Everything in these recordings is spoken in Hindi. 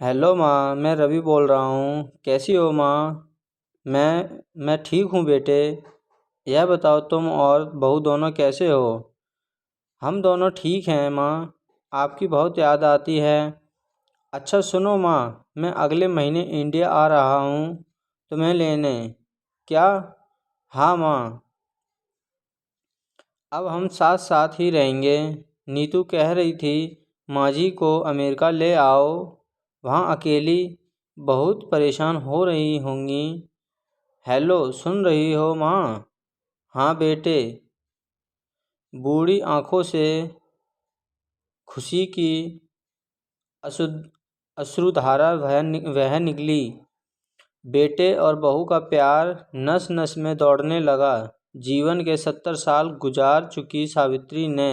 हेलो माँ, मैं रवि बोल रहा हूँ। कैसी हो माँ? मैं ठीक हूँ बेटे। यह बताओ तुम और बहू दोनों कैसे हो? हम दोनों ठीक हैं माँ। आपकी बहुत याद आती है। अच्छा सुनो माँ, मैं अगले महीने इंडिया आ रहा हूँ तुम्हें लेने। क्या? हाँ माँ। अब हम साथ साथ ही रहेंगे। नीतू कह रही थी माँ जी को अमेरिका ले आओ, वहाँ अकेली बहुत परेशान हो रही होंगी। हेलो, सुन रही हो माँ? हाँ बेटे। बूढ़ी आंखों से खुशी की अश्रुधारा वह निकली। बेटे और बहू का प्यार नस नस में दौड़ने लगा। जीवन के 70 साल गुजार चुकी सावित्री ने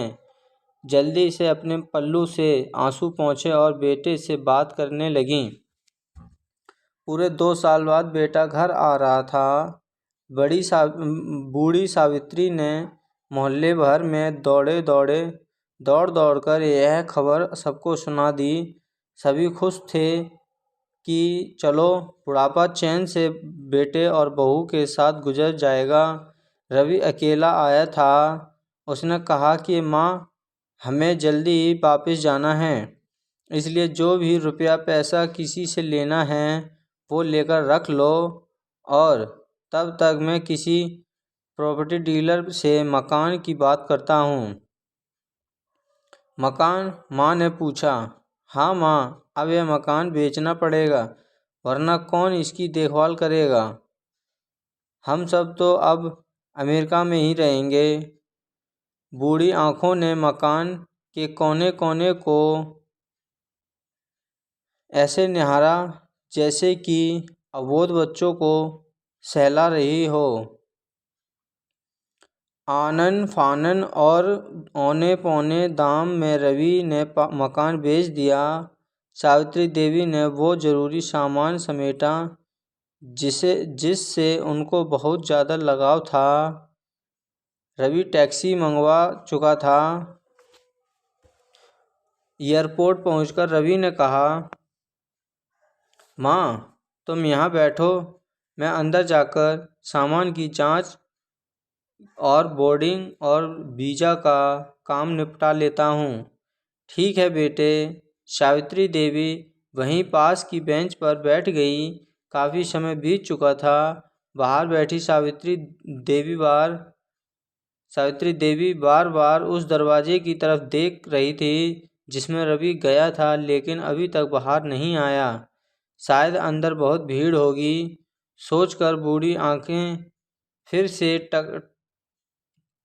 जल्दी से अपने पल्लू से आंसू पोंछे और बेटे से बात करने लगी। पूरे 2 साल बाद बेटा घर आ रहा था। बूढ़ी सावित्री ने मोहल्ले भर में दौड़ दौड़ कर यह खबर सबको सुना दी। सभी खुश थे कि चलो बुढ़ापा चैन से बेटे और बहू के साथ गुजर जाएगा। रवि अकेला आया था। उसने कहा कि माँ, हमें जल्दी वापस जाना है, इसलिए जो भी रुपया पैसा किसी से लेना है वो लेकर रख लो, और तब तक मैं किसी प्रॉपर्टी डीलर से मकान की बात करता हूँ। मकान? माँ ने पूछा। हाँ माँ, अब यह मकान बेचना पड़ेगा, वरना कौन इसकी देखभाल करेगा। हम सब तो अब अमेरिका में ही रहेंगे। बूढ़ी आंखों ने मकान के कोने कोने को ऐसे निहारा जैसे कि अबोध बच्चों को सहला रही हो। आनन फानन और औने पौने दाम में रवि ने मकान बेच दिया। सावित्री देवी ने वो जरूरी सामान समेटा जिससे उनको बहुत ज़्यादा लगाव था। रवि टैक्सी मंगवा चुका था। एयरपोर्ट पहुंचकर रवि ने कहा, माँ तुम यहाँ बैठो, मैं अंदर जाकर सामान की जांच और बोर्डिंग और वीज़ा का काम निपटा लेता हूँ। ठीक है बेटे। सावित्री देवी वहीं पास की बेंच पर बैठ गई। काफ़ी समय बीत चुका था। बाहर बैठी सावित्री देवी बार बार उस दरवाजे की तरफ देख रही थी जिसमें रवि गया था, लेकिन अभी तक बाहर नहीं आया। शायद अंदर बहुत भीड़ होगी, सोचकर बूढ़ी आंखें फिर से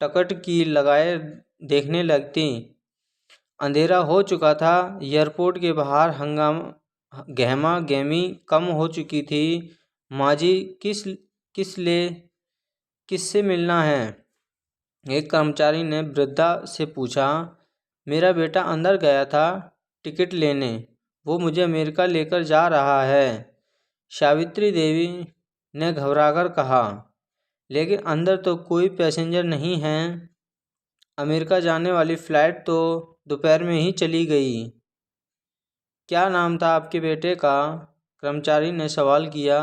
टकट की लगाए देखने लगती। अंधेरा हो चुका था। एयरपोर्ट के बाहर गहमा गहमी कम हो चुकी थी। माँ जी, किससे मिलना है? एक कर्मचारी ने वृद्धा से पूछा। मेरा बेटा अंदर गया था टिकट लेने, वो मुझे अमेरिका लेकर जा रहा है, सावित्री देवी ने घबराकर कहा। लेकिन अंदर तो कोई पैसेंजर नहीं है। अमेरिका जाने वाली फ़्लाइट तो दोपहर में ही चली गई। क्या नाम था आपके बेटे का? कर्मचारी ने सवाल किया।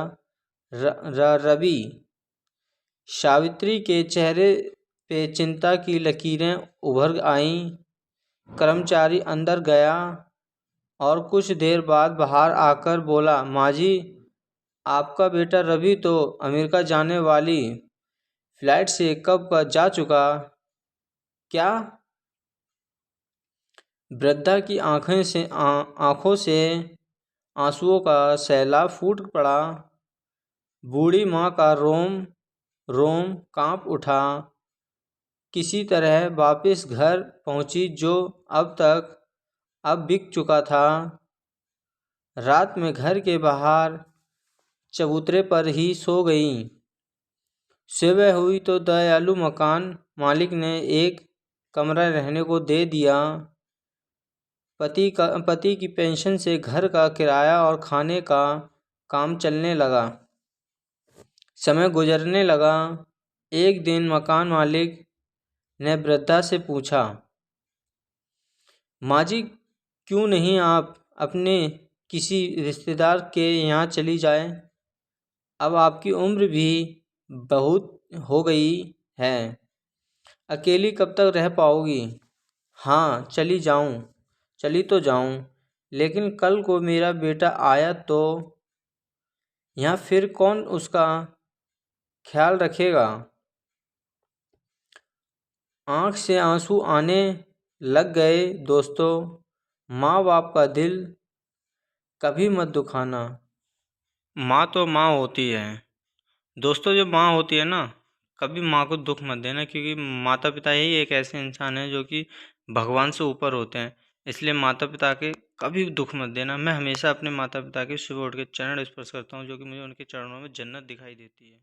रवि। सावित्री के चेहरे पे चिंता की लकीरें उभर आईं। कर्मचारी अंदर गया और कुछ देर बाद बाहर आकर बोला, माँ जी, आपका बेटा रवि तो अमेरिका जाने वाली फ़्लाइट से कब का जा चुका। क्या? वृद्धा की आंखों से आंसुओं का सैलाब फूट पड़ा। बूढ़ी माँ का रोम रोम कांप उठा। किसी तरह वापस घर पहुंची जो अब बिक चुका था। रात में घर के बाहर चबूतरे पर ही सो गई। सुबह हुई तो दयालु मकान मालिक ने एक कमरा रहने को दे दिया। पति की पेंशन से घर का किराया और खाने का काम चलने लगा। समय गुजरने लगा। एक दिन मकान मालिक ने वृद्धा से पूछा, माँ जी, क्यों नहीं आप अपने किसी रिश्तेदार के यहाँ चली जाए। अब आपकी उम्र भी बहुत हो गई है, अकेली कब तक रह पाओगी? हाँ, चली तो जाऊं, लेकिन कल को मेरा बेटा आया तो यहाँ फिर कौन उसका ख्याल रखेगा? आंख से आंसू आने लग गए। दोस्तों, माँ बाप का दिल कभी मत दुखाना। माँ तो माँ होती है। दोस्तों, जो माँ होती है ना, कभी माँ को दुख मत देना, क्योंकि माता पिता ही एक ऐसे इंसान हैं जो कि भगवान से ऊपर होते हैं। इसलिए माता पिता के कभी दुख मत देना। मैं हमेशा अपने माता पिता के सुबह उठ के चरण स्पर्श करता हूँ, जो कि मुझे उनके चरणों में जन्नत दिखाई देती है।